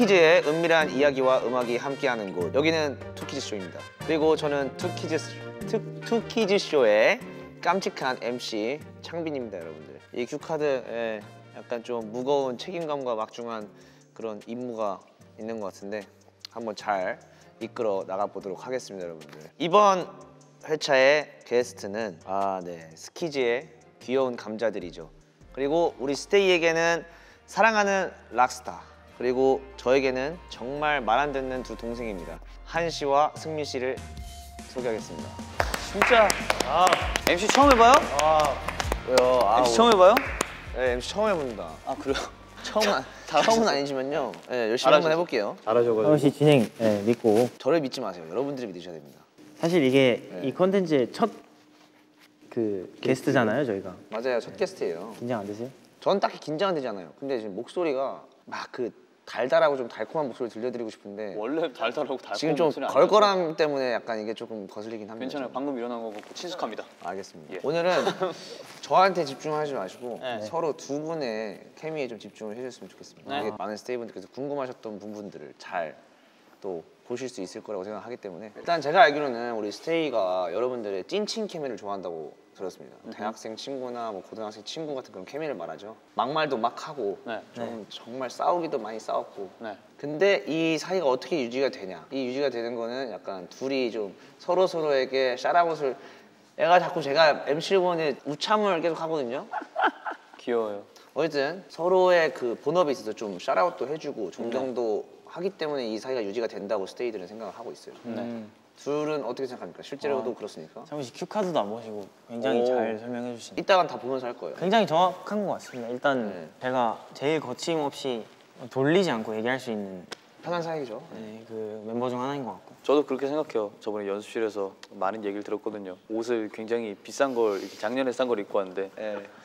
투키즈의 은밀한 이야기와 음악이 함께하는 곳, 여기는 투키즈쇼입니다. 그리고 저는 투키즈쇼의 깜찍한 MC 창빈입니다, 여러분들. 이 큐카드에 약간 좀 무거운 책임감과 막중한 그런 임무가 있는 것 같은데 한번 잘 이끌어 나가보도록 하겠습니다, 여러분들. 이번 회차의 게스트는 스키즈의 귀여운 감자들이죠. 그리고 우리 스테이에게는 사랑하는 락스타, 그리고 저에게는 정말 말 안 듣는 두 동생입니다. 한 씨와 승민 씨를 소개하겠습니다. 진짜 MC 처음 해봐요? 왜요? MC 처음 해봐요? 네, MC 처음 해봅니다. 아 그래요? 처음은 아니지만요. 네, 열심히 한번 해볼게요. 잘하셔가지고. 상훈 씨 진행 믿고. 저를 믿지 마세요. 여러분들이 믿으셔야 됩니다. 사실 이게 이 컨텐츠의 첫 게스트잖아요, 저희가. 맞아요, 첫 게스트예요. 긴장 안 되세요? 전 딱히 긴장은 되지 않아요. 근데 지금 목소리가 막 그 달달하고 좀 달콤한 목소리 들려드리고 싶은데 원래 달달하고 달콤한 지금 좀 목소리 걸걸함 때문에 약간 이게 조금 거슬리긴 합니다. 괜찮아요. 방금 일어난 거 같고 친숙합니다. 알겠습니다. 예. 오늘은 저한테 집중하지 마시고 네. 서로 두 분의 케미에 좀 집중을 해줬으면 좋겠습니다. 네. 이게 많은 스테이분들께서 궁금하셨던 부분들을 잘 또 보실 수 있을 거라고 생각하기 때문에 일단 제가 알기로는 우리 스테이가 여러분들의 찐친 케미를 좋아한다고 들었습니다. 대학생 친구나 뭐 고등학생 친구 같은 그런 케미를 말하죠. 막말도 막 하고 네. 좀 정말 싸우기도 많이 싸웠고 네. 근데 이 사이가 어떻게 유지가 되냐, 이 유지가 되는 거는 약간 둘이 좀 서로에게 샤라웃을, 애가 자꾸 제가 MC를 보는데 우참을 계속 하거든요. 귀여워요. 어쨌든 서로의 그 본업에 있어서 좀 샤라웃도 해주고 존경도 하기 때문에 이 사이가 유지가 된다고 스테이들은 생각을 하고 있어요. 둘은 어떻게 생각합니까? 실제로도 그렇습니까? 상훈 씨 큐카드도 안 보시고 굉장히 오. 잘 설명해 주시네요. 이따간 다 보면서 할 거예요. 굉장히 정확한 것 같습니다. 일단 네. 제가 제일 거침없이 돌리지 않고 얘기할 수 있는 편한 사이죠. 그 멤버 중 하나인 것 같고. 저도 그렇게 생각해요. 저번에 연습실에서 많은 얘기를 들었거든요. 옷을 굉장히 비싼 걸, 이렇게 작년에 싼 걸 입고 왔는데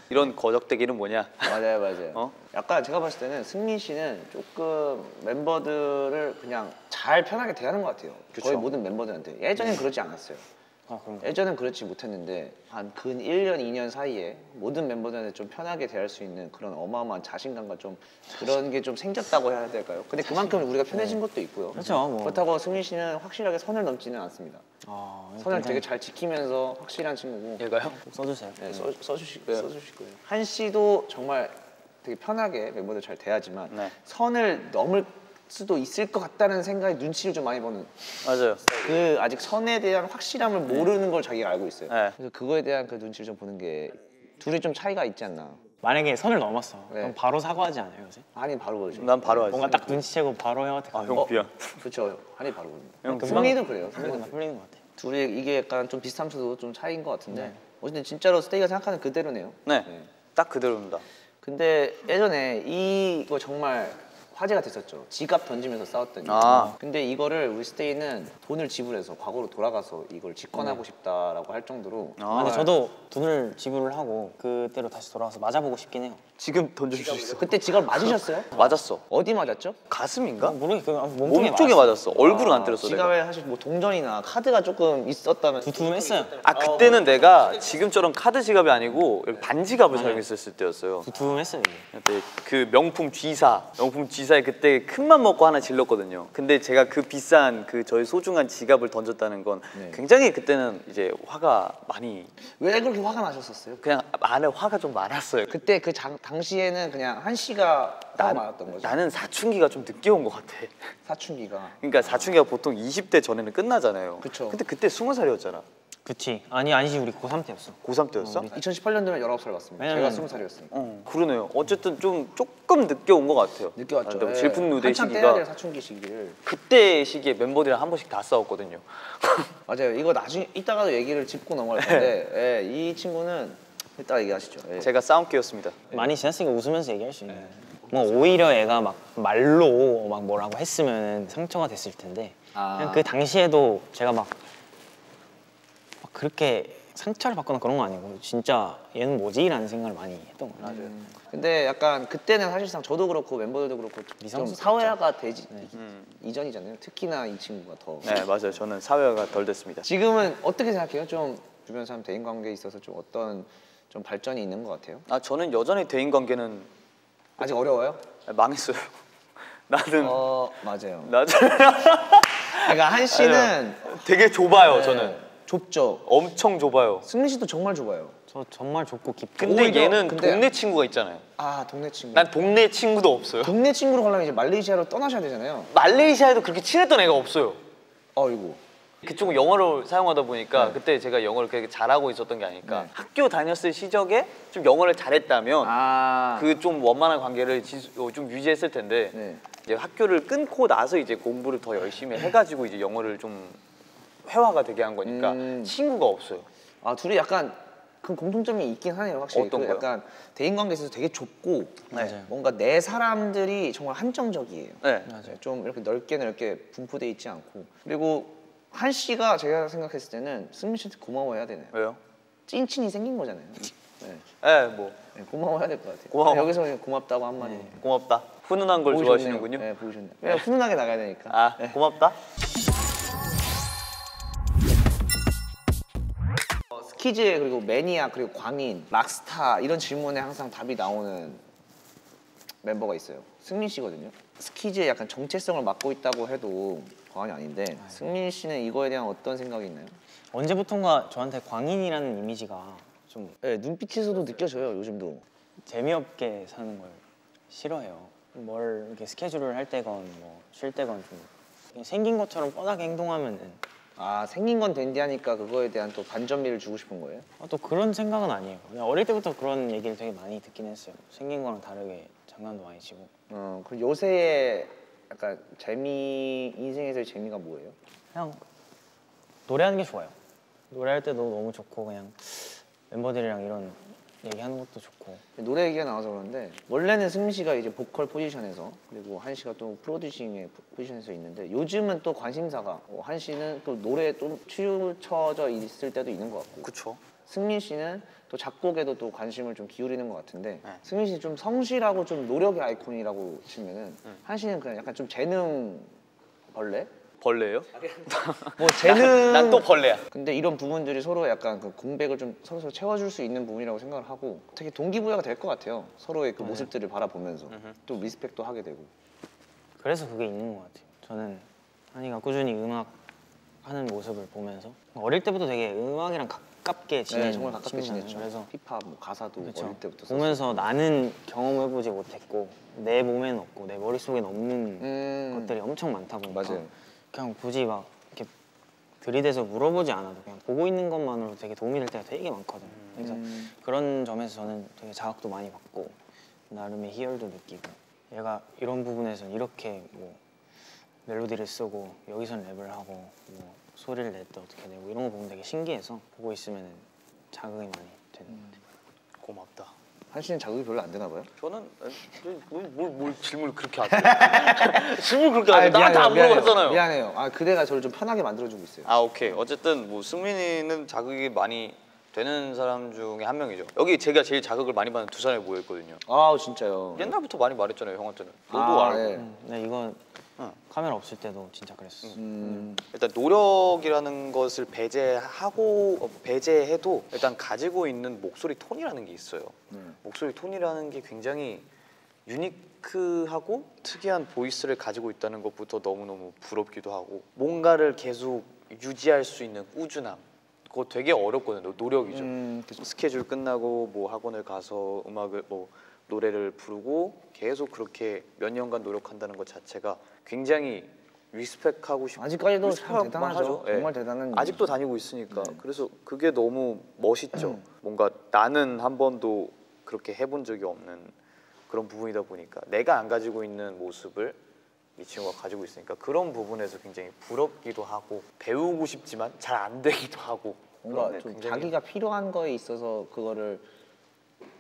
이런 거적대기는 뭐냐? 맞아요. 약간 제가 봤을 때는 승민 씨는 조금 멤버들을 그냥 잘 편하게 대하는 것 같아요. 거의 모든 멤버들한테. 예전엔 그러지 않았어요. 그런가? 예전엔 그렇지 못했는데 한 근 1년, 2년 사이에 모든 멤버들한테 좀 편하게 대할 수 있는 그런 어마어마한 자신감과 좀 그런 게 좀 생겼다고 해야 될까요? 근데 그만큼 우리가 편해진 것도 있고요. 그렇죠, 뭐. 그렇다고 승민 씨는 확실하게 선을 넘지는 않습니다. 선을 되게 굉장히 잘 지키면서 확실한 친구고. 얘가요? 꼭 써주세요. 네, 써주실 거예요. 한 씨도 정말 되게 편하게 멤버들 잘 대하지만 네. 선을 넘을 수도 있을 것 같다는 생각에 눈치를 좀 많이 보는, 맞아요. 그 아직 선에 대한 확실함을 모르는 걸 자기가 알고 있어요. 네. 그래서 그거에 대한 그 눈치를 좀 보는 게 둘이 좀 차이가 있지 않나. 만약에 선을 넘었어. 네. 그럼 바로 사과하지 않아요, 요새? 한이 바로 그러죠. 난 바로 하지. 뭔가 딱 눈치채고 바로 형한테 가는 형 미안. 그렇죠. 한이 바로 그러죠. 형 승리도 그래요. 금방 승리도. 풀리는 것 같아요. 둘이 이게 약간 좀 비슷하면서도 좀 차이인 것 같은데 어쨌든 진짜로 스테이가 생각하는 그대로네요. 네. 딱 그대로입니다. 근데 예전에 이거 정말 화제가 됐었죠. 지갑 던지면서 싸웠던 일. 근데 이거를 우리 스테이는 돈을 지불해서 과거로 돌아가서 이걸 직관하고 싶다라고 할 정도로. 근데 저도 돈을 지불을 하고 그때로 다시 돌아가서 맞아보고 싶긴 해요. 지금 던질 수 있어. 그때 지갑 맞으셨어요? 맞았어. 어디 맞았죠? 가슴인가? 모르겠어요. 몸쪽에 몸쪽에 맞았어. 얼굴은 안 때렸어. 내가. 지갑에 사실 뭐 동전이나 카드가 조금 있었다면 두툼했어요. 그때는 내가 지금처럼 카드 지갑이 아니고 이렇게 반지갑을 사용했었을 때였어요. 두툼했어요, 이게. 그때 그 명품 G사에 그때 큰맘 먹고 하나 질렀거든요. 근데 제가 그 비싼 그 저희 소중한 지갑을 던졌다는 건 굉장히 그때는 이제 화가 많이, 왜 그렇게 화가 나셨었어요? 그냥 안에 화가 좀 많았어요. 그때 그 당시에는 그냥 한 씨가 화가 많았던 거죠. 나는 사춘기가 좀 늦게 온 것 같아. 사춘기가. 그러니까 사춘기가 보통 20대 전에는 끝나잖아요. 그쵸. 근데 그때 20살이었잖아. 그치. 아니지, 우리 고3 때였어. 고3 때였어? 2018년도면 19살 같습니다. 왜냐면- 제가 20살이었으니까. 그러네요. 어쨌든 조금 늦게 온 것 같아요. 늦게 왔죠. 근데 질풍 노래 한참 떼야 시기가 될 사춘기 시기를. 그때 시기에 멤버들이랑 한 번씩 다 싸웠거든요. 맞아요. 이거 나중에 이따가도 얘기를 짚고 넘어갈 건데 이 친구는 이따 얘기하시죠. 제가 싸움기였습니다. 많이 지났으니까 웃으면서 얘기할 수 있는. 뭐 오히려 애가 막 말로 막 뭐라고 했으면 상처가 됐을 텐데 그냥 그 당시에도 제가 막 그렇게 상처를 받거나 그런 거 아니고 진짜 얘는 뭐지? 라는 생각을 많이 했던 거 같아요. 근데 약간 그때는 사실상 저도 그렇고 멤버들도 그렇고 좀 미성숙했죠. 사회화가 되지 이전이잖아요. 특히나 이 친구가 더. 네, 맞아요. 저는 사회화가 덜 됐습니다. 지금은 어떻게 생각해요? 좀 주변 사람 대인 관계에 있어서 좀 어떤 좀 발전이 있는 것 같아요? 저는 여전히 대인 관계는 아직 어려워요? 망했어요. 나는 맞아요. 나는 그러니까 한 씨는 되게 좁아요. 네, 저는 좁죠. 엄청 좁아요. 승민 씨도 정말 좁아요. 저 정말 좁고 깊고. 근데 오히려- 얘는 근데- 동네 친구가 있잖아요. 아 동네 친구. 난 동네 친구도 없어요. 동네 친구로 가려면 이제 말레이시아로 떠나셔야 되잖아요. 말레이시아에도 그렇게 친했던 애가 없어요. 어이구. 그쪽은 영어를 사용하다 보니까 네. 그때 제가 영어를 그렇게 잘하고 있었던 게 아닐까. 네. 학교 다녔을 시절에 좀 영어를 잘했다면 아. 그 좀 원만한 관계를 좀 유지했을 텐데 네. 이제 학교를 끊고 나서 이제 공부를 더 열심히 해가지고 이제 영어를 좀 회화가 되게 한 거니까 친구가 없어요. 아 둘이 약간 그 공통점이 있긴 하네요. 확실히. 어떤 그 거요? 약간 대인 관계에 있어서 되게 좁고 맞아요. 뭔가 내 사람들이 정말 한정적이에요. 네. 맞아요. 좀 이렇게 넓게 분포돼 있지 않고. 그리고 한 씨가 제가 생각했을 때는 승민 씨한테 고마워해야 되네요. 왜요? 찐친이 생긴 거잖아요. 네. 네, 뭐 네, 고마워해야 될 것 같아요. 고마워. 여기서 그냥 고맙다고 한마디. 고맙다. 훈훈한 걸 보기 좋아하시는군요. 좋네요. 네, 보기 좋네요. 그냥 훈훈하게 나가야 되니까. 아, 네. 고맙다. 스키즈 그리고 매니아 그리고 광인, 락스타 이런 질문에 항상 답이 나오는 멤버가 있어요. 승민 씨거든요. 스키즈에 약간 정체성을 맡고 있다고 해도 과언이 아닌데 승민 씨는 이거에 대한 어떤 생각이 있나요? 언제부턴가 저한테 광인이라는 이미지가 좀 네, 눈빛에서도 느껴져요. 요즘도. 재미없게 사는 걸 싫어해요. 뭘 이렇게 스케줄을 할 때건 뭐 쉴 때건 좀 그냥 생긴 것처럼 뻔하게 행동하면은 아 생긴 건 댄디하니까 그거에 대한 또 반전미를 주고 싶은 거예요? 또 그런 생각은 아니에요. 그냥 어릴 때부터 그런 얘기를 되게 많이 듣긴 했어요. 생긴 거랑 다르게 장난도 많이 치고. 그리고 요새의 약간 인생에서의 재미가 뭐예요? 그냥 노래하는 게 좋아요. 노래할 때도 너무 좋고 그냥 멤버들이랑 이런 얘기하는 것도 좋고. 노래 얘기가 나와서 그러는데 원래는 승민 씨가 이제 보컬 포지션에서 그리고 한 씨가 또 프로듀싱의 포지션에서 있는데 요즘은 또 관심사가 한 씨는 또 노래에 또 치우쳐져 있을 때도 있는 것 같고 그쵸. 승민 씨는 또 작곡에도 또 관심을 좀 기울이는 것 같은데 네. 승민 씨 좀 성실하고 좀 노력의 아이콘이라고 치면은 한 씨는 그냥 약간 좀 재능 벌레? 벌레예요? 뭐 재능 난 또 벌레야. 근데 이런 부분들이 서로 약간 그 공백을 좀 서로 채워줄 수 있는 부분이라고 생각을 하고 되게 동기부여가 될 것 같아요. 서로의 그 모습들을 바라보면서 또 리스펙도 하게 되고. 그래서 그게 있는 것 같아요. 저는 한이가 꾸준히 음악 하는 모습을 보면서 어릴 때부터 되게 음악이랑 가깝게 지낸 정말 가깝게 친구잖아요. 지냈죠. 그래서 힙합 뭐 가사도 그쵸. 어릴 때부터 보면서 나는 경험해보지 못했고 내 몸에는 없고 내 머릿속엔 없는 것들이 엄청 많다 보니까 맞아요. 그냥 굳이 막 이렇게 들이대서 물어보지 않아도 그냥 보고 있는 것만으로 되게 도움이 될 때가 되게 많거든요. 그래서 그런 점에서 저는 되게 자극도 많이 받고 나름의 희열도 느끼고 얘가 이런 부분에서는 이렇게 뭐 멜로디를 쓰고 여기선 랩을 하고 뭐 소리를 낼 때 어떻게 내고 이런 거 보면 되게 신기해서 보고 있으면 자극이 많이 되는 것 같아요. 고맙다. 한 씨는 자극이 별로 안 되나 봐요? 저는 뭘 질문을 그렇게 하세요? 질문 그렇게 하세요? 나한테 안 물어봤잖아요. 미안해요. 아 그대가 저를 좀 편하게 만들어주고 있어요. 아 오케이. 어쨌든 뭐 승민이는 자극이 많이 되는 사람 중에 한 명이죠. 여기 제가 제일 자극을 많이 받는 두 사람이 모여 있거든요. 아 진짜요. 옛날부터 많이 말했잖아요, 형한테는. 너도 알고. 네. 근데 이건 카메라 없을 때도 진짜 그랬어. 일단 노력이라는 것을 배제해도 일단 가지고 있는 목소리 톤이라는 게 있어요. 목소리 톤이라는 게 굉장히 유니크하고 특이한 보이스를 가지고 있다는 것부터 너무너무 부럽기도 하고 뭔가를 계속 유지할 수 있는 꾸준함 그거 되게 어렵거든요. 노력이죠. 스케줄 끝나고 뭐 학원을 가서 음악을 뭐 노래를 부르고 계속 그렇게 몇 년간 노력한다는 것 자체가 굉장히 리스펙하고 싶고 아직까지도 참 대단하죠. 하죠. 정말 대단한 아직도 다니고 있으니까 그래서 그게 너무 멋있죠. 뭔가 나는 한 번도 그렇게 해본 적이 없는 그런 부분이다 보니까 내가 안 가지고 있는 모습을 이 친구가 가지고 있으니까 그런 부분에서 굉장히 부럽기도 하고 배우고 싶지만 잘 안 되기도 하고 뭔가 그런 좀 굉장히 자기가 필요한 거에 있어서 그거를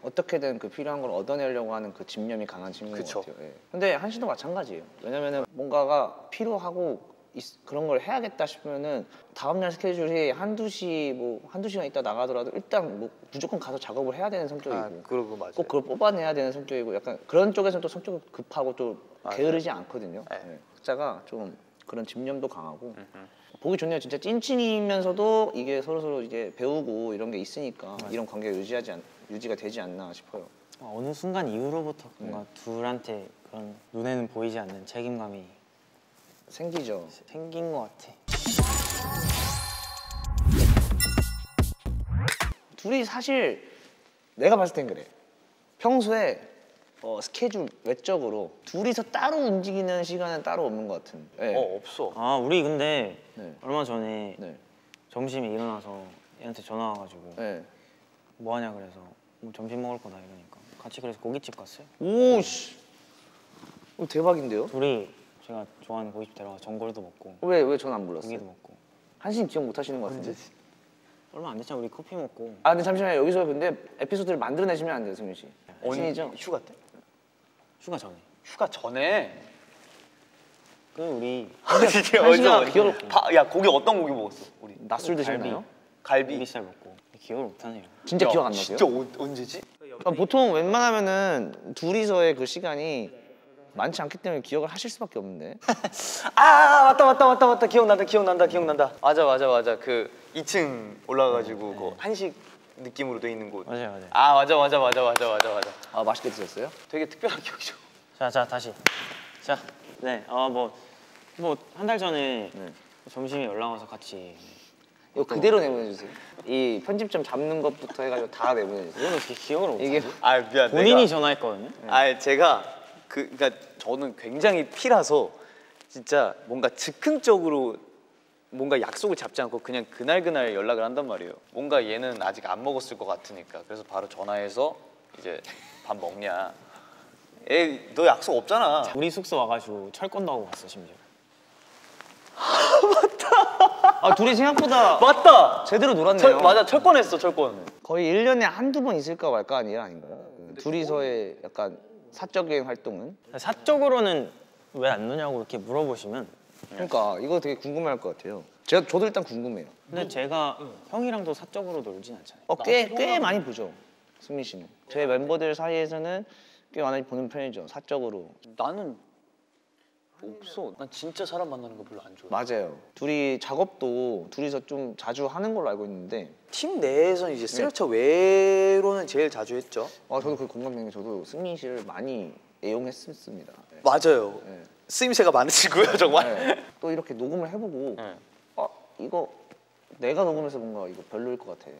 어떻게든 그 필요한 걸 얻어내려고 하는 그 집념이 강한 친구인 그쵸. 것 같아요. 예. 근데 한 씨도 마찬가지예요. 왜냐면은 뭔가가 필요하고 그런 걸 해야겠다 싶으면은 다음날 스케줄이 한두 시간 있다 나가더라도 일단 뭐 무조건 가서 작업을 해야 되는 성격이고 그러고 맞아요. 꼭 그걸 뽑아내야 되는 성격이고 약간 그런 쪽에서는 또 성격이 급하고 또 게으르지 않거든요. 네. 예. 각자가 좀 그런 집념도 강하고 보기 좋네요. 진짜 찐친이면서도 이게 서로 이제 배우고 이런 게 있으니까 이런 관계가 유지가 되지 않나 싶어요. 어느 순간 이후로부터 뭔가 둘한테 그런 눈에는 보이지 않는 책임감이 생기죠. 생긴 것 같아. 둘이 사실 내가 봤을 땐 그래. 평소에 스케줄 외적으로 둘이서 따로 움직이는 시간은 따로 없는 것 같은. 네. 없어. 아 우리 근데 네. 얼마 전에 네. 점심에 일어나서 얘한테 전화 와가지고 네. 뭐 하냐 그래서 뭐 점심 먹을 거다 이러니까 같이 그래서 고깃집 갔어요. 오씨. 대박인데요? 둘이 제가 좋아하는 고깃집 데려가 전골도 먹고 왜 전 안 불렀어요? 고기도 먹고. 한신 기억 못 하시는 것 같은데. 얼마 안 됐잖아. 우리 커피 먹고. 아 근데 잠시만요. 여기서 근데 에피소드를 만들어내시면 안 돼요, 승민 씨. 신이죠? 휴가 때? 휴가 전에. 휴가 전에. 그 우리 진짜 한시가 어디서 기억을 야 고기 어떤 고기 먹었어? 우리 낮술 드셨나요? 갈비. 고기살 먹고 기억을 못 하네요. 진짜 야, 기억 안 나세요? 진짜 언제지? 보통 웬만하면은 둘이서의 그 시간이 많지 않기 때문에 기억을 하실 수밖에 없는데. 아 맞다 기억난다. 맞아 그 2층 올라가가지고 그 한식 느낌으로 돼 있는 곳. 맞아요. 아 맞아. 아 맛있게 드셨어요? 되게 특별한 기억이죠. 자 다시. 자, 네, 뭐 한 달 전에 점심에 연락 와서 같이. 이거 그대로 내보내주세요. 이 편집점 잡는 것부터 해가지고 다 내보내주세요. 이거는 어떻게 기억을 못 이게 하지? 아 미안. 본인이 전화했거든요. 제가 그러니까 저는 굉장히 피라서 진짜 뭔가 즉흥적으로 뭔가 약속을 잡지 않고 그냥 그날 연락을 한단 말이에요. 뭔가 얘는 아직 안 먹었을 것 같으니까 그래서 바로 전화해서 이제 밥 먹냐. 너 약속 없잖아. 우리 숙소 와가지고 철권도 하고 갔어 심지어. 아 둘이 생각보다 맞다. 제대로 놀았네요. 맞아 철권했어 철권. 거의 1년에 한두 번 있을까 말까 아니야 아닌가요? 둘이서의 약간 사적인 활동은? 사적으로는 왜 안 노냐고 이렇게 물어보시면. 그러니까 이거 되게 궁금해할 것 같아요. 저도 일단 궁금해요. 근데 제가 형이랑도 사적으로 놀진 않잖아요. 꽤 많이 보죠, 승민 씨는. 제 멤버들 사이에서는 꽤 많이 보는 편이죠, 사적으로. 나는 없어. 난 진짜 사람 만나는 거 별로 안 좋아해. 맞아요. 둘이 작업도 둘이서 좀 자주 하는 걸로 알고 있는데. 팀 내에서는 이제 쓰레차 외로는 제일 자주 했죠. 저도 그 공감되는 게 저도 승민 씨를 많이 애용했습니다. 네. 맞아요. 네. 쓰임새가 많으시고요 정말. 네. 또 이렇게 녹음을 해보고 네. 이거 내가 녹음해서 뭔가 이거 별로일 것 같아.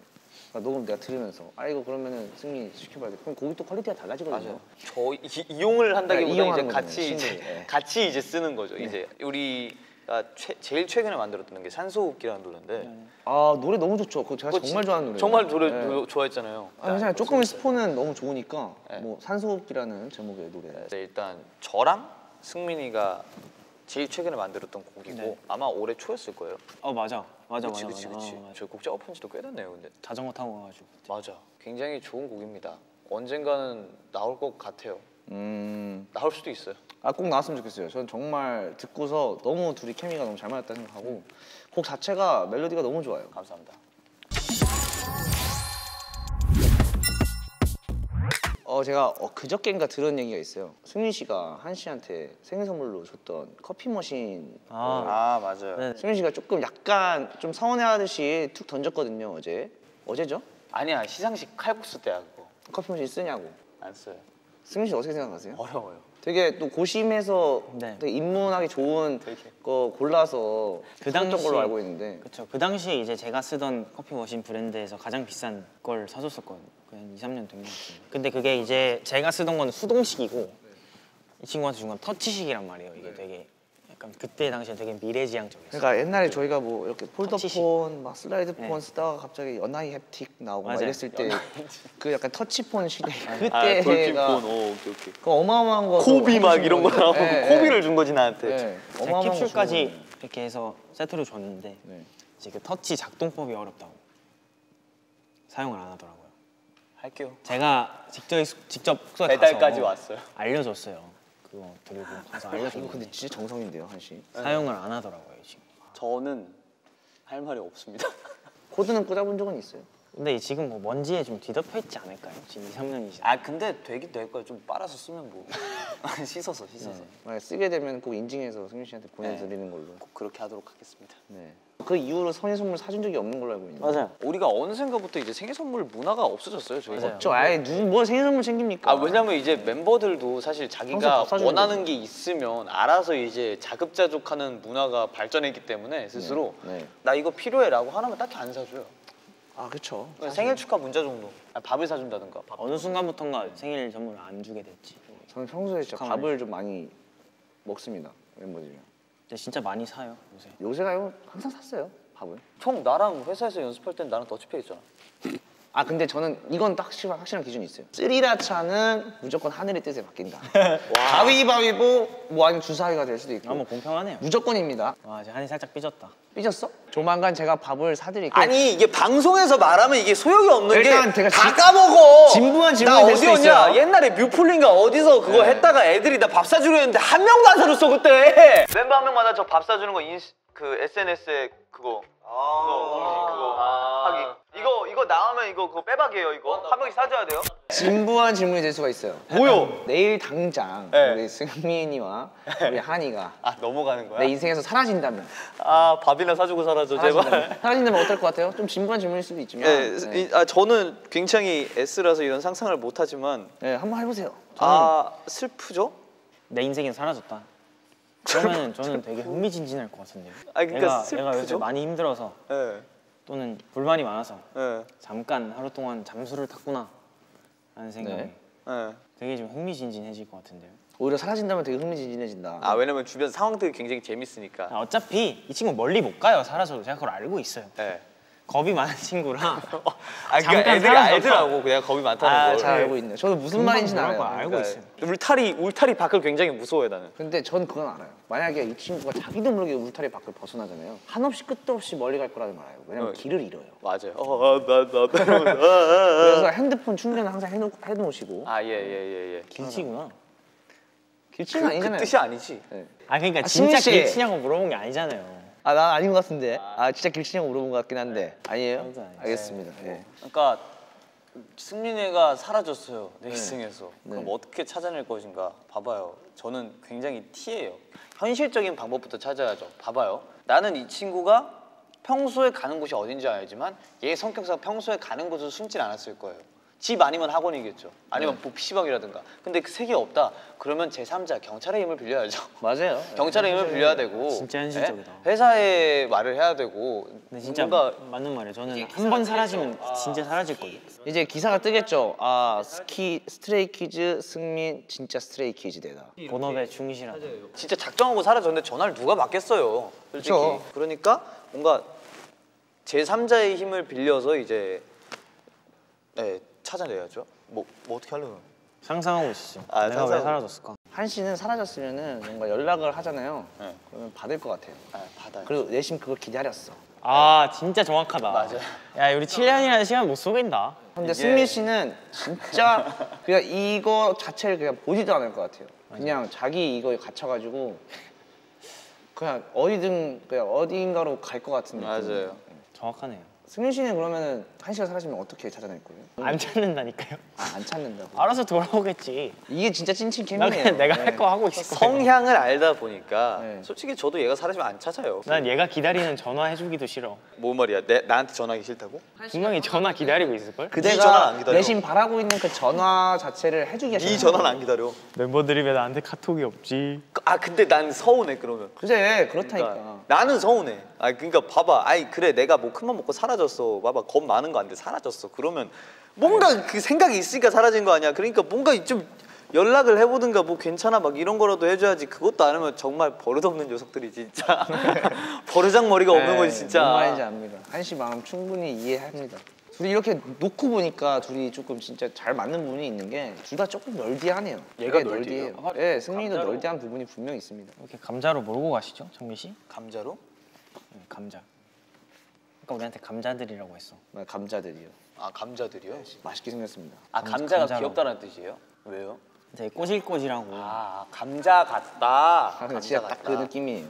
그러니까 녹음 내가 들으면서 이거 그러면은 승민이 시켜봐야겠다. 그럼 거기 또 퀄리티가 달라지거든요. 맞아요. 이용을 한다기보다 네, 이용하는 이제 같이 거잖아요, 이제 네. 같이 이제 쓰는 거죠. 이제 우리가 제일 최근에 만들었던 게 산소호흡기라는 노래인데. 노래 너무 좋죠. 그거 제가 정말 좋아하는 노래예요. 정말 노래 네. 좋아했잖아요. 괜찮아요. 조금의 스포는 너무 좋으니까 네. 뭐 산소호흡기라는 제목의 노래. 네, 일단 저랑 승민이가 제일 최근에 만들었던 곡이고 네. 아마 올해 초였을 거예요. 맞아. 그치. 맞아. 저희 곡 작업한 지도 꽤 됐네요, 근데. 자전거 타고 가가지고. 맞아. 굉장히 좋은 곡입니다. 언젠가는 나올 것 같아요. 나올 수도 있어요. 꼭 나왔으면 좋겠어요. 전 정말 듣고서 너무 둘이 케미가 너무 잘 맞았다 생각하고 곡 자체가 멜로디가 너무 좋아요. 감사합니다. 제가 그저께인가 들은 얘기가 있어요. 승민 씨가 한 씨한테 생일 선물로 줬던 커피 머신. 맞아요. 네. 승민 씨가 조금 약간 좀 서운해하듯이 툭 던졌거든요 어제죠? 아니야, 시상식 칼국수 때야 그거. 커피 머신 쓰냐고. 안 써요. 승민 씨 어떻게 생각하세요? 어려워요. 되게 또 고심해서 네. 되게 입문하기 좋은 되게. 거 골라서 그 샀던 당시 걸로 알고 있는데. 그렇죠. 그 당시에 이제 제가 쓰던 커피 머신 브랜드에서 가장 비싼 걸 사줬었거든요. 그냥 2, 3년 된 것 같은데. 근데 그게 이제 제가 쓰던 건 수동식이고 이 친구한테 준 건 터치식이란 말이에요. 이게 되게 약간 그때 당시에 되게 미래지향적이었어요. 그러니까 옛날에 저희가 뭐 이렇게 터치식. 폴더폰, 막 슬라이드폰 네. 쓰다가 갑자기 연하이 햅틱 나오고 막 맞아요. 이랬을 때 그 약간 터치폰 시대 돌핀폰. 그때가 오케이. 그 어마어마한 거 코비 막 이런 거 나오고 네, 코비를 준 거지 나한테. 네. 제가 어마어마한 거 캡슐까지 주고. 이렇게 해서 세트로 줬는데 네. 이제 그 터치 작동법이 어렵다고 사용을 안 하더라고요. 할게요. 제가 직접 숙소에 배달까지 가서 왔어요. 알려줬어요. 그거 들고 가서 이거 알려줬는데 근데 진짜 정성인데요, 한 씨. 사용을 안 하더라고요 지금. 저는 할 말이 없습니다. 코드는 꽂아본 적은 있어요? 근데 지금 뭐 먼지에 좀 뒤덮여 있지 않을까요? 지금 2, 3년이지. 아 근데 되긴 될 거야. 좀 빨아서 쓰면 뭐 씻어서. 만약 쓰게 되면 꼭 인증해서 승민 씨한테 보내드리는 걸로. 꼭 그렇게 하도록 하겠습니다. 네. 그 이후로 생일 선물 사준 적이 없는 걸로 알고 있는데. 맞아요. 우리가 어느샌가부터 이제 생일 선물 문화가 없어졌어요. 저희가. 맞아요. 저 아예 누구 뭐 생일 선물 챙깁니까? 아 왜냐면 이제 멤버들도 사실 평소에 자기가 밥 사주면 원하는 게 있으면 알아서 이제 자급자족하는 문화가 발전했기 때문에 스스로 네. 나 이거 필요해라고 하나면 딱히 안 사줘요. 아 그렇죠. 그냥 생일 축하 문자 정도. 밥을 사준다든가. 밥. 어느 순간부터인가 생일 선물을 안 주게 됐지. 저는 평소에 진짜 가만히 밥을 좀 많이 먹습니다 멤버들이랑. 근데 진짜 많이 사요 요새. 요새가요 항상 샀어요 밥을. 형 나랑 회사에서 연습할 땐 나랑 더치페이 했잖아. 아 근데 저는 이건 딱 확실한 기준이 있어요. 쓰리라차는 무조건 하늘의 뜻에 바뀐다. 가위바위보 뭐 아니면 주사위가 될 수도 있고. 너무 공평하네요. 무조건입니다. 와 이제 한이 살짝 삐졌다. 삐졌어? 조만간 제가 밥을 사드릴게요. 아니 이게 방송에서 말하면 이게 소용이 없는 일단 게 제가 다 까먹어. 진부한 나 질문이 될 수도 어디였냐? 있어요. 옛날에 뮤플린가 어디서 그거 네. 했다가 애들이 나 밥 사주려 했는데 한 명도 안 사줬어 그때. 멤버 한 명마다 저 밥 사주는 거 그 SNS에 그거 그거 하기. 이거 나오면 이거 그거 빼박이에요 이거. 한 명씩 사줘야 돼요. 진부한 질문이 될 수가 있어요. 뭐요? 내일 당장 네. 우리 승민이와 우리 한이가 아 넘어가는 거야? 내 인생에서 사라진다면 아 밥이나 사주고 사라져 제발. 사라진다면 어떨 것 같아요? 좀 진부한 질문일 수도 있지만 네, 저는 굉장히 S라서 이런 상상을 못 하지만 네, 한번 해보세요. 아 슬프죠? 내 인생에서 사라졌다. 그러면 저는 되게 흥미진진할 것 같은데요. 아니, 그러니까 얘가 요새 슬프죠? 많이 힘들어서 네. 또는 불만이 많아서 네. 잠깐 하루 동안 잠수를 탔구나 하는 생각에 네. 네. 되게 좀 흥미진진해질 것 같은데요. 오히려 사라진다면 되게 흥미진진해진다. 아 왜냐면 주변 상황들이 굉장히 재밌으니까. 어차피 이 친구 멀리 못 가요. 사라져도 제가 그걸 알고 있어요. 네. 겁이 많은 친구랑 아 그러니까 잠깐 애들이 사라져서. 알더라고 그냥 겁이 많다는 아, 걸. 잘 알고 있네요. 저도 무슨 말인지는 알아요. 알고 있어요. 울타리 밖을 굉장히 무서워해 나는. 근데 전 그건 알아요. 만약에 이 친구가 자기도 모르게 울타리 밖을 벗어나잖아요. 한없이 끝도 없이 멀리 갈 거라는 걸 알아요. 왜냐면 길을 잃어요. 맞아요. 그래서 핸드폰 충전을 항상 해놓으시고 아예예예 예. 길치구나. 길치는 아니잖아요. 그 뜻이 아니지. 네. 아 그러니까 아, 진짜 승민 씨. 길치냐고 물어본 게 아니잖아요. 아, 난 아닌 것 같은데. 아, 진짜 길치냐고 물어본 것 같긴 한데. 아니에요? 아니죠, 아니죠. 알겠습니다. 예. 그러니까 승민이가 사라졌어요 내 인생에서. 그럼 네. 어떻게 찾아낼 것인가? 봐봐요. 저는 굉장히 T예요. 현실적인 방법부터 찾아야죠. 봐봐요. 나는 이 친구가 평소에 가는 곳이 어딘지 알지만 얘 성격상 평소에 가는 곳은 숨진 않았을 거예요. 집 아니면 학원이겠죠. 아니면 뭐 PC방이라든가. 근데 그 세 개 없다. 그러면 제3자 경찰의 힘을 빌려야죠. 맞아요. 경찰의 힘을 빌려야 되고 진짜 현실적이다. 예? 회사에 말을 해야 되고 근데 진짜 뭔가 맞는 말이에요. 저는 한 번 사라지면 진짜 사라질 거예요. 이제 기사가 뜨겠죠. 아, 스트레이키즈 승민 진짜 스트레이키즈대다. 본업에 충실하다. 진짜 작정하고 사라졌는데 전화를 누가 받겠어요. 솔직히. 그쵸. 그러니까 뭔가 제3자의 힘을 빌려서 이제 네, 찾아내야죠. 뭐 어떻게 하려고? 상상하고 있었어요. 아, 내가 왜 네. 상상하고. 사라졌을까? 한 씨는 사라졌으면은 뭔가 연락을 하잖아요. 네. 그러면 받을 것 같아요. 아, 받아요. 그리고 내심 그걸 기다렸어. 아 진짜 정확하다. 맞아요. 야 우리 7년이라는 시간 못 속인다. 근데 승민 씨는 진짜 그냥 이거 자체를 그냥 보지도 않을 것 같아요. 그냥 자기 이거에 갇혀가지고 그냥 어딘가로 갈 것 같은 느낌. 맞아요. 정확하네요. 승민 씨는 그러면은 한 씨가 사라지면 어떻게 찾아낼 거예요? 안 찾는다니까요. 아, 안 찾는다고. 알아서 돌아오겠지. 이게 진짜 찐친 나 캠이에요. 그냥 내가 네. 할 거 하고 있을 거야. 성향을 알다 보니까 네. 솔직히 저도 얘가 사라지면 안 찾아요. 난 얘가 기다리는 전화 해주기도 싫어. 뭔 말이야? 나한테 전화하기 싫다고? 분명히 전화 기다리고 있을 걸. 전화는 그대가 안 기다려. 내심 바라고 있는 그 전화 자체를 해주기가 네 전화는 안 기다려. 멤버들이 왜 나한테 카톡이 없지? 아 근데 난 서운해 그러면. 그래 그렇다니까. 그러니까 나는 서운해. 아 그러니까 봐봐. 아이 그래 내가 뭐 큰맘 먹고 사라졌어. 봐봐 겁 많은 거 안 돼. 사라졌어. 그러면 뭔가 그 생각이 있으니까 사라진 거 아니야. 그러니까 뭔가 좀 연락을 해보든가 뭐 괜찮아 막 이런 거라도 해줘야지. 그것도 안 하면 정말 버릇없는 녀석들이 진짜 버르장머리가 없는 거지 진짜. 뭔 말인지 압니다. 한 씨 마음 충분히 이해합니다. 둘이 이렇게 놓고 보니까 둘이 조금 진짜 잘 맞는 부분이 있는 게 둘 다 조금 널디하네요. 얘가 되게 널디해요? 널디해요. 네, 승민이도 감자로. 널디한 부분이 분명히 있습니다. 이렇게 감자로 몰고 가시죠, 정민 씨? 감자로? 네, 감자. 아까 우리한테 감자들이라고 했어. 감자들이요. 아 감자들이요? 맛있게 생겼습니다. 아 감자가 감자로. 귀엽다는 뜻이에요? 왜요? 되게 꼬질꼬질하고. 아 감자 같다. 아, 근데 감자 진짜 딱 같다. 그 느낌이에요.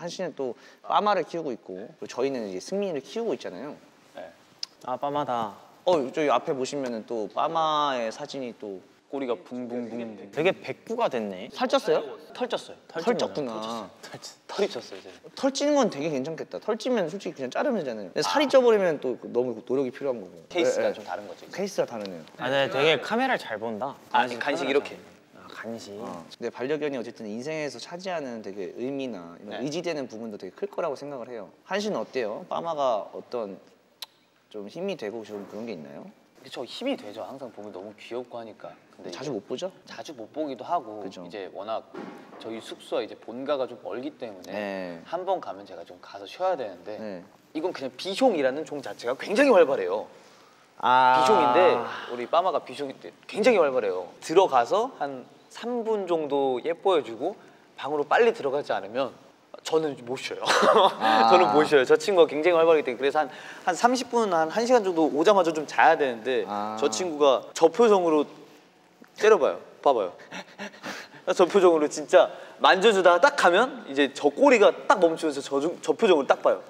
한씨는 또 빠마를 키우고 있고 그리고 저희는 이제 승민이를 키우고 있잖아요. 네. 아 빠마다. 저기 앞에 보시면은 또 빠마의 사진이 또 꼬리가 붕붕붕붕. 되게 백구가 됐네. 살쪘어요? 털쪘어요. 털 쪘구나. 털이 쪘어요 이제. 털 찌는 건 되게 괜찮겠다. 털 찌면 솔직히 그냥 자르면 되잖아요. 근데 살이 쪄버리면 또 너무 노력이 필요한 거고. 케이스가 예, 예. 좀 다른 거죠. 이제. 케이스가 다르네요. 아, 네, 되게 카메라를 잘 본다. 간식 카메라 이렇게. 잘 본다. 아, 간식. 근데 반려견이 어쨌든 인생에서 차지하는 되게 의미나 이런 네. 의지되는 부분도 되게 클 거라고 생각을 해요. 한씨는 어때요? 빠마가 어떤 좀 힘이 되고 좀 그런 게 있나요? 근데 저 힘이 되죠. 항상 보면 너무 귀엽고 하니까. 근데 자주 이제 못 보죠? 자주 못 보기도 하고 그죠. 이제 워낙 저희 숙소가 이제 본가가 좀 멀기 때문에 네. 한 번 가면 제가 좀 가서 쉬어야 되는데 네. 이건 그냥 비숑이라는 종 자체가 굉장히 활발해요. 아 비숑인데 우리 빠마가 비숑인데 굉장히 활발해요. 들어가서 한 3분 정도 예뻐해주고 방으로 빨리 들어가지 않으면 저는 못 쉬어요. 저는 못 쉬어요. 저 친구가 굉장히 활발하기 때문에 그래서 한 30분, 한 1시간 정도 오자마자 좀 자야 되는데 저 친구가 저 표정으로 때려봐요. 봐봐요. 저 표정으로 진짜 만져주다가 딱 가면 이제 저 꼬리가 딱 멈추면서 저 표정을 딱 봐요.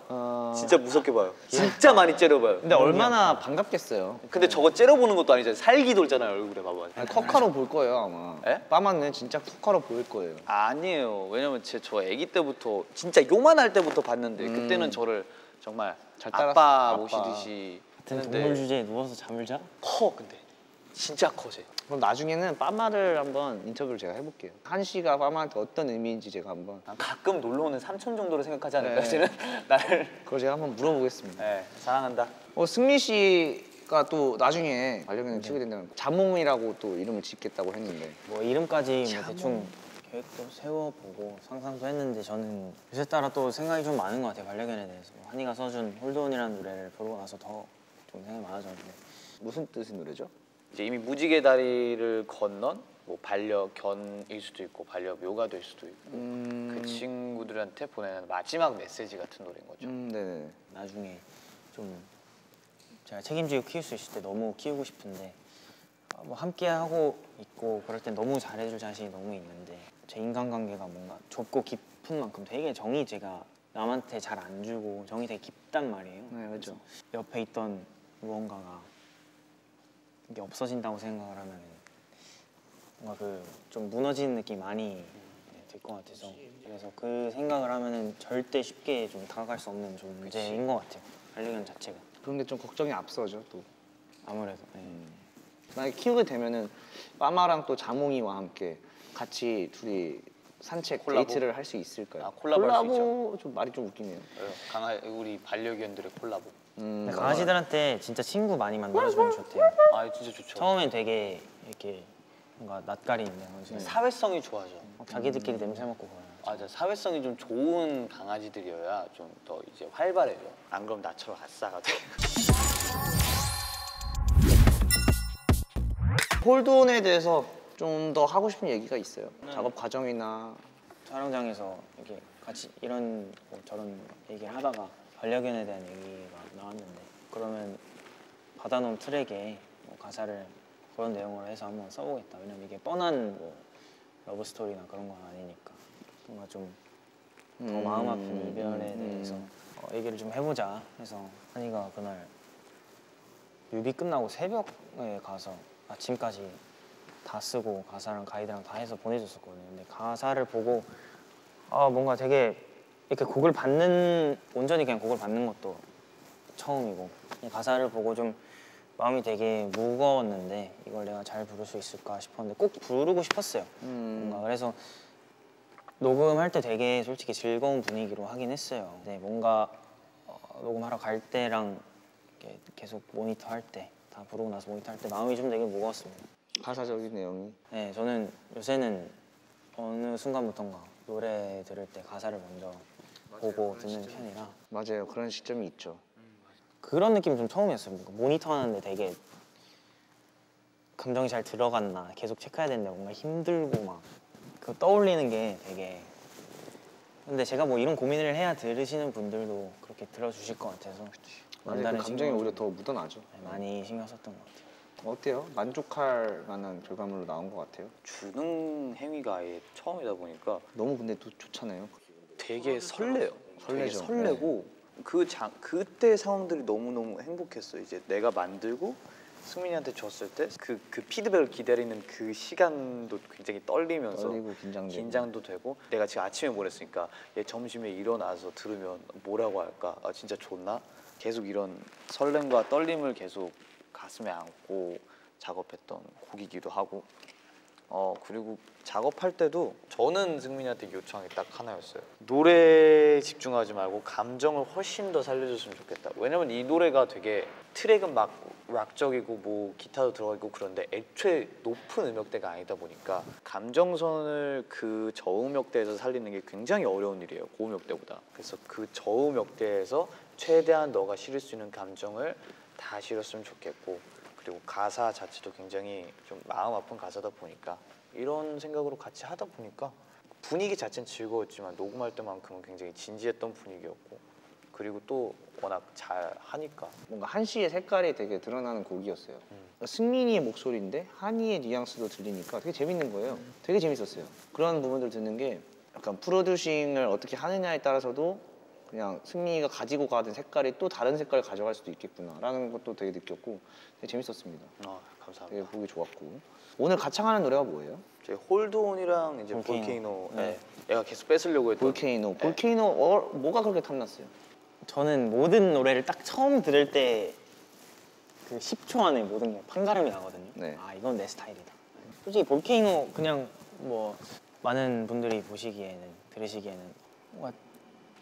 진짜 무섭게 봐요. 진짜 많이 째려봐요. 근데 얼마나 반갑겠어요. 근데 저거 째려보는 것도 아니잖아요. 살기 돌잖아요 얼굴에 봐봐. 아니, 커카로 볼 거예요 아마. 에? 빠마는 진짜 커카로 보일 거예요. 아니에요. 왜냐면 저 아기 때부터 진짜 요만할 때부터 봤는데 그때는 저를 정말 잘 따랐어. 아빠 아빠. 모시듯이 같은 했는데 동물 주제에 누워서 잠을 자? 커 근데 진짜 커 쟤. 그럼 나중에는 빠마를 한번 인터뷰를 제가 해볼게요. 한씨가 빠마한테 어떤 의미인지 제가 한번 난 가끔 놀러 오는 삼촌 정도로 생각하지 않을까? 네. 쟤는 나를 그걸 제가 한번 물어보겠습니다. 네, 사랑한다. 승민 씨가 또 나중에 반려견을 키우게 된다면 자몽이라고 또 이름을 짓겠다고 했는데 뭐 이름까지 뭐 대충 계획도 세워보고 상상도 했는데 저는 요새 따라 또 생각이 좀 많은 것 같아요. 반려견에 대해서. 한이가 써준 홀드온이라는 노래를 부르고 나서 더 좀 생각이 많아졌는데 무슨 뜻의 노래죠? 이제 이미 무지개 다리를 건넌 뭐 반려견일 수도 있고 반려묘가 될 수도 있고 그 친구들한테 보내는 마지막 메시지 같은 노래인 거죠. 네네. 나중에 좀 제가 책임지고 키울 수 있을 때 너무 키우고 싶은데 뭐 함께 하고 있고 그럴 땐 너무 잘해줄 자신이 너무 있는데 제 인간관계가 뭔가 좁고 깊은 만큼 되게 정이 제가 남한테 잘 안 주고 정이 되게 깊단 말이에요. 네, 그렇죠. 옆에 있던 무언가가 이게 없어진다고 생각을 하면 뭔가 그 좀 무너지는 느낌이 많이 들 것 같아서 그래서 그 생각을 하면은 절대 쉽게 좀 다가갈 수 없는 좀 문제인 것 같아요. 반려견 자체가 그런데 좀 걱정이 앞서죠 또. 아무래도 네. 만약에 키우게 되면은 빠마랑 또 자몽이와 함께 같이 둘이 산책 콜라보? 데이트를 할 수 있을까요? 아, 콜라보 할수 콜라보 좀 말이 좀 웃기네요. 우리 반려견들의 콜라보. 근데 강아지들한테 진짜 친구 많이 만들어주면 좋대요. 아 진짜 좋죠. 처음엔 되게 이렇게 뭔가 낯가리는데 나중에 사회성이 좋아져. 자기들끼리 냄새 맡고 그래요. 맞아, 사회성이 좀 좋은 강아지들이어야 좀 더 이제 활발해져. 안 그럼 나처럼 아싸가 돼. 홀드온에 대해서 좀 더 하고 싶은 얘기가 있어요. 작업 과정이나 촬영장에서 이렇게 같이 이런 뭐 저런 얘기를 하다가 반려견에 대한 얘기가 나왔는데 그러면 받아놓은 트랙에 뭐 가사를 그런 내용으로 해서 한번 써보겠다. 왜냐면 이게 뻔한 뭐 러브 스토리나 그런 건 아니니까 뭔가 좀 더 마음 아픈 이별에 대해서 얘기를 좀 해보자 해서 한이가 그날 뮤비 끝나고 새벽에 가서 아침까지 다 쓰고 가사랑 가이드랑 다 해서 보내줬었거든요. 근데 가사를 보고 뭔가 되게 이렇게 곡을 받는 온전히 그냥 곡을 받는 것도 처음이고 가사를 보고 좀 마음이 되게 무거웠는데 이걸 내가 잘 부를 수 있을까 싶었는데 꼭 부르고 싶었어요. 뭔가 그래서 녹음할 때 되게 솔직히 즐거운 분위기로 하긴 했어요. 근데 뭔가 녹음하러 갈 때랑 이렇게 계속 모니터 할 때 다 부르고 나서 모니터 할 때 마음이 좀 되게 무거웠습니다. 가사적인 내용이. 네, 저는 요새는 어느 순간부턴가 노래 들을 때 가사를 먼저 보고 듣는 편이라 맞아요. 그런 시점이 있죠. 그런 느낌이 좀 처음이었어요. 뭔가 모니터 하는데 되게 감정이 잘 들어갔나 계속 체크해야 되는데 뭔가 힘들고 막 그 떠올리는 게 되게 근데 제가 뭐 이런 고민을 해야 들으시는 분들도 그렇게 들어주실 것 같아서 맞아요. 그 감정이 신경을 오히려 좀 더 묻어나죠. 많이 신경 썼던 것 같아요. 어때요? 만족할 만한 결과물로 나온 것 같아요? 주는 행위가 아예 처음이다 보니까 너무 근데 또 좋잖아요. 되게 설레요. 되게 설레죠. 설레고 그때 상황들이 너무너무 행복했어요. 이제 내가 만들고 승민이한테 줬을 때 그 피드백을 기다리는 그 시간도 굉장히 떨리면서 떨리고 긴장도 되고 내가 지금 아침에 보냈으니까 얘 점심에 일어나서 들으면 뭐라고 할까? 아 진짜 좋나? 계속 이런 설렘과 떨림을 계속 가슴에 안고 작업했던 곡이기도 하고 그리고 작업할 때도 저는 승민이한테 요청이 딱 하나였어요. 노래에 집중하지 말고 감정을 훨씬 더 살려줬으면 좋겠다. 왜냐면 이 노래가 되게 트랙은 막 락적이고 뭐 기타도 들어가 있고 그런데 애초에 높은 음역대가 아니다 보니까 감정선을 그 저음역대에서 살리는 게 굉장히 어려운 일이에요. 고음역대보다. 그래서 그 저음역대에서 최대한 너가 실을 수 있는 감정을 다 실었으면 좋겠고 그리고 가사 자체도 굉장히 좀 마음 아픈 가사다 보니까 이런 생각으로 같이 하다 보니까 분위기 자체는 즐거웠지만 녹음할 때만큼은 굉장히 진지했던 분위기였고 그리고 또 워낙 잘 하니까 뭔가 한시의 색깔이 되게 드러나는 곡이었어요. 승민이의 목소리인데 한이의 뉘앙스도 들리니까 되게 재밌는 거예요. 되게 재밌었어요. 그런 부분들 듣는 게 약간 프로듀싱을 어떻게 하느냐에 따라서도 그냥 승민이가 가지고 가던 색깔이 또 다른 색깔을 가져갈 수도 있겠구나라는 것도 되게 느꼈고 되게 재밌었습니다. 감사합니다. 되게 보기 좋았고 오늘 가창하는 노래가 뭐예요? 저희 홀드온이랑 이제 볼케이노 얘가 계속 뺏으려고 했던 볼케이노 뭐가 그렇게 탐났어요? 저는 모든 노래를 딱 처음 들을 때 그 10초 안에 모든 게 판가름이 나거든요. 네. 아 이건 내 스타일이다. 솔직히 볼케이노 그냥 뭐 많은 분들이 들으시기에는 뭔가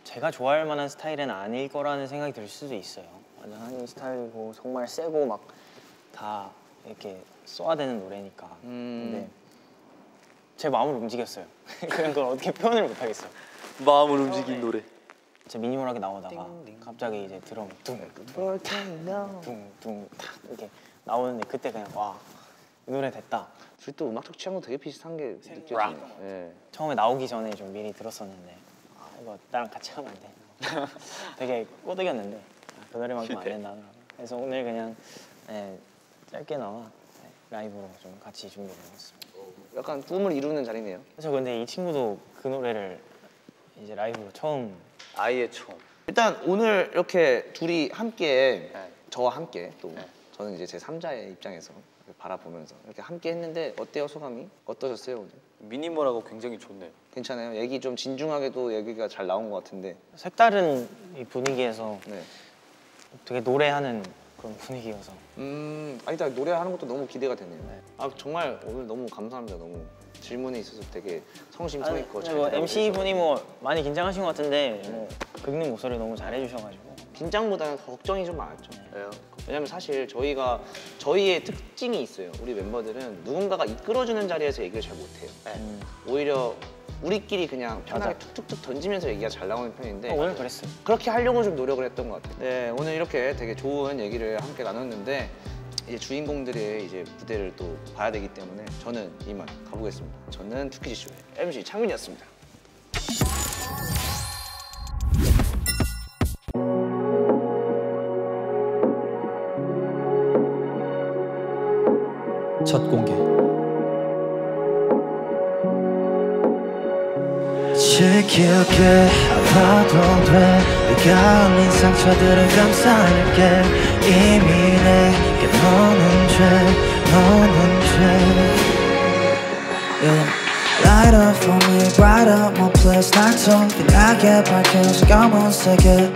제가 좋아할 만한 스타일은 아닐 거라는 생각이 들 수도 있어요. 완전 한이 스타일이고 정말 세고 막 다 이렇게 써야 되는 노래니까. 근데 제 마음을 움직였어요. 그런 걸 어떻게 표현을 못 하겠어요. 마음을 움직인 노래. 제 미니멀하게 나오다가 갑자기 이제 드럼 둥둥 탁 이렇게 나오는데 그때 그냥 와 이 노래 됐다. 둘이 또 음악적 취향도 되게 비슷한 게 느껴지네요. 네. 처음에 나오기 전에 좀 미리 들었었는데 이거 나랑 같이 하면 안 돼. 되게 꼬드겼는데 그 노래만큼 안 된다 하더라고요. 그래서 오늘 그냥 짧게나마 라이브로 좀 같이 준비를 해봤습니다. 약간 꿈을 이루는 자리네요. 그래서 근데 이 친구도 그 노래를 이제 라이브로 처음 아이의 처음. 일단 오늘 이렇게 둘이 함께 네. 저와 함께 또 저는 이제 제 3자의 입장에서 이렇게 바라보면서 이렇게 함께 했는데 어때요 소감이? 어떠셨어요 오늘? 미니멀하고 굉장히 좋네요. 괜찮아요? 얘기 좀 진중하게도 얘기가 잘 나온 것 같은데 색다른 이 분위기에서 네. 되게 노래하는 그런 분위기여서 아니다 노래하는 것도 너무 기대가 되네요. 아 정말 오늘 너무 감사합니다. 너무 질문에 있어서 되게 성심성의껏 잘 뭐 대답을 MC 해주셔서. 분이 뭐 많이 긴장하신 것 같은데 뭐 긁는 목소리 너무 잘해주셔가지고 긴장보다는 걱정이 좀 많았죠. 왜요? 왜냐면 사실 저희의 특징이 있어요. 우리 멤버들은 누군가가 이끌어주는 자리에서 얘기를 잘 못해요. 오히려 우리끼리 그냥 편하게 툭툭툭 던지면서 얘기가 잘 나오는 편인데 오늘 그랬어요. 그렇게 하려고 좀 노력을 했던 것 같아요. 네, 오늘 이렇게 되게 좋은 얘기를 함께 나눴는데 이제 주인공들의 이제 무대를 또 봐야 되기 때문에 저는 이만 가보겠습니다. 저는 투키지쇼의 MC 창민이었습니다. 첫 공개 지킬게 아파도 돼 네가 흘린 상처들을 감싸낼게 이미 내게 너는 죄 Light up for me, bright up my place 날처럼 빛나게 밝혀서 검은색에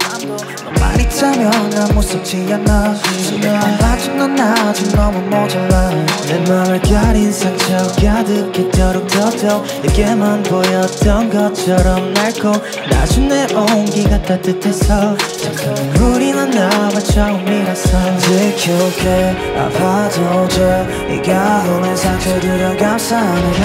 너만 있다면 난 무섭지 않아 수백번 봐준 넌 아직 너무 모자라 내 맘을 가린 상처 가득했도록 더더 내게만 보였던 것처럼 낡고 낮은 내 온기가 따뜻해서 잠깐은 우리 넌 나와 처음이라서 지킬게 아파도 돼 네가 흘린 상처들을 감싸낼게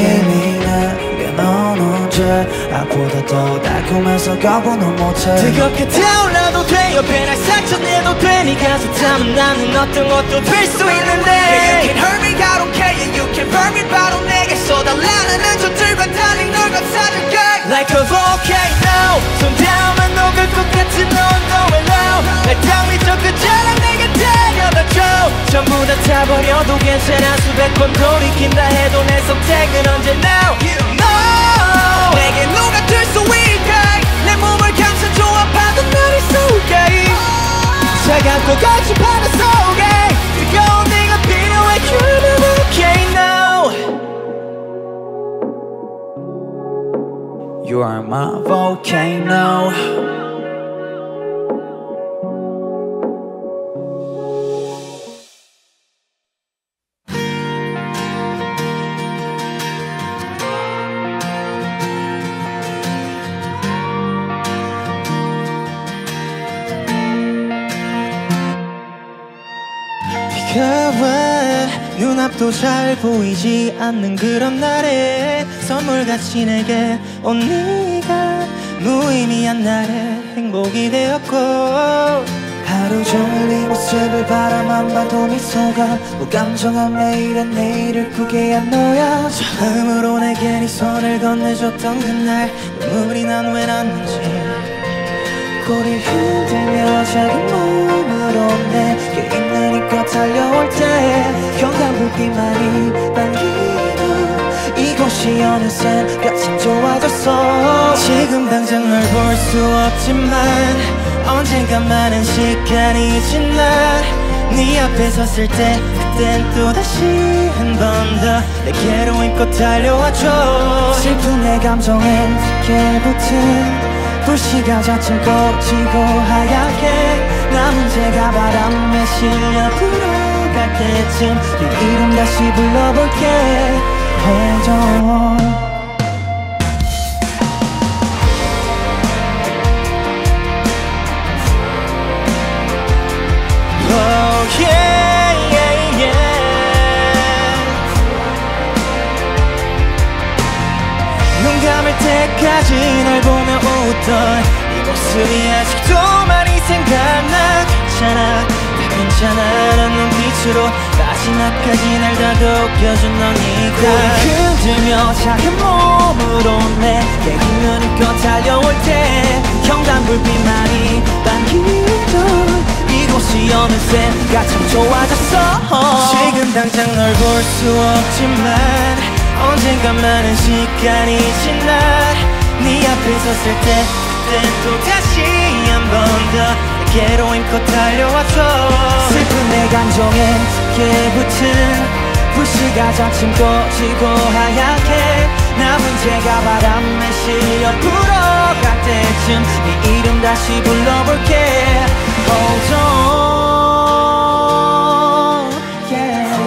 이미 내게 너는 죄 아보다 더 달콤해서 거부는 못해 뜨겁게 타올라도 돼 옆에 날 상처내도 돼 네 가슴 탐은 나는 어떤 것도 빌 수 있는데 yeah, You can hurt me, I don't care yeah, You can burn me, 바로 내게 쏟아나는 저들과 달리 널 감싸줄게 Like a volcano 손 닿으면 녹을 것 같은 온도의 low 날 탕미 저 그자랑 내게 데려다줘 전부 다 타버려도 괜찮아 수백 번 돌이킨다 해도 내 선택은 언제나 No 내게 누가 될 수 있 가까이 차갑고 거친 바다 속에 뜨거운 네가 필요해 You're my volcano You are my volcano 와 눈앞도 잘 보이지 않는 그런 날에 선물같이 내게 온 네가 무의미한 날에 행복이 되었고 하루 종일 네 모습을 바라만 봐도 미소가 무감정한 매일은 내일을 꾸게 한 너야 처음으로 내게 네 손을 건네줬던 그날 눈물이 난 왜 났는지 꼬리를 흔들며 작은 몸으로 내게 있는 이껏 달려올 때 형광불빛만이 반기는 이곳이 어느샌가 참 좋아졌어 지금 당장 널 볼 수 없지만 언젠가 많은 시간이 지나 네 앞에 섰을 때 그땐 또다시 한 번 더 내게로 힘껏 달려와줘 슬픈 내 감정엔 깊게 붙은 불씨가 자칫 꺼지고 하얗게 남은 제가 바람에 실려 불어갈 때쯤 네 이름 다시 불러볼게 Hold on Oh yeah, yeah, yeah. 눈 감을 때까지 널 보며 웃던 이 모습이 아직도 많이 생각나 괜찮아 다 괜찮아 라는 눈빛으로 마지막까지 날 다독여준 너니까 꼬리 흔들며 작은 몸으로 내게 있는 이껏 달려올 때 형광불빛만이 반기던 이곳이 어느샌가 참 좋아졌어 지금 당장 널 볼 수 없지만 언젠가 많은 시간이 지나 네 앞에 섰을 때 그땐 또다시 한 번 더 내게로 힘껏 달려와줘 슬픈 내 감정엔 깊게 붙은 불씨가 자칫 꺼지고 하얗게 남은 제가 바람에 실려 불어갈 때쯤 네 이름 다시 불러볼게 Hold on yeah.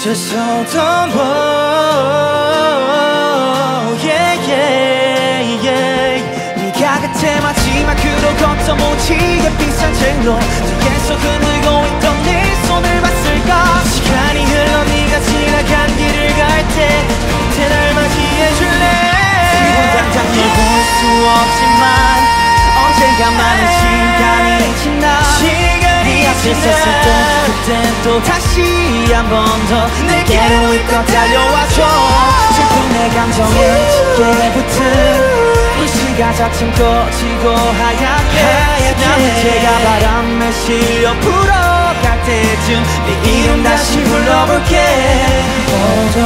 Just hold on yeah, yeah, yeah. 네가 그때 마지막으로 걷던 무지개 비싼 책로 뒤에서 흔들고 있던 네 손을 봤을까 시간이 흘러 네가 지나간 길을 갈 때 그때 날 맞이해줄래 지금 당장 널 볼 수 없지만 언젠가 많은 시간이 지나 네 앞에 섰을 때 그땐 또 다시 한 번 더 내게로 이끌어 달려와줘 슬픈 내 감정에 짙게 붙은 불씨가 자칫 꺼지고 하얗게 남은 제가 바람에 실려 불어갈 때쯤 네 이름 다시 불러볼게 Hold on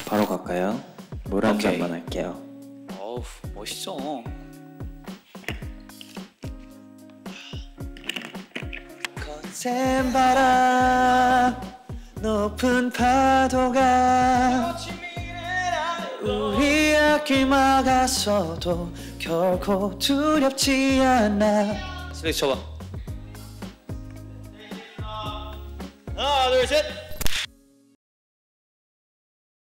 바로 갈까요? 물 한 잔만 할게요. 어우 멋있어. 거센 바람 높은 파도가 우리 앞길 막아서도 결코 두렵지 않아 슬래시 쳐봐. 하나 둘 셋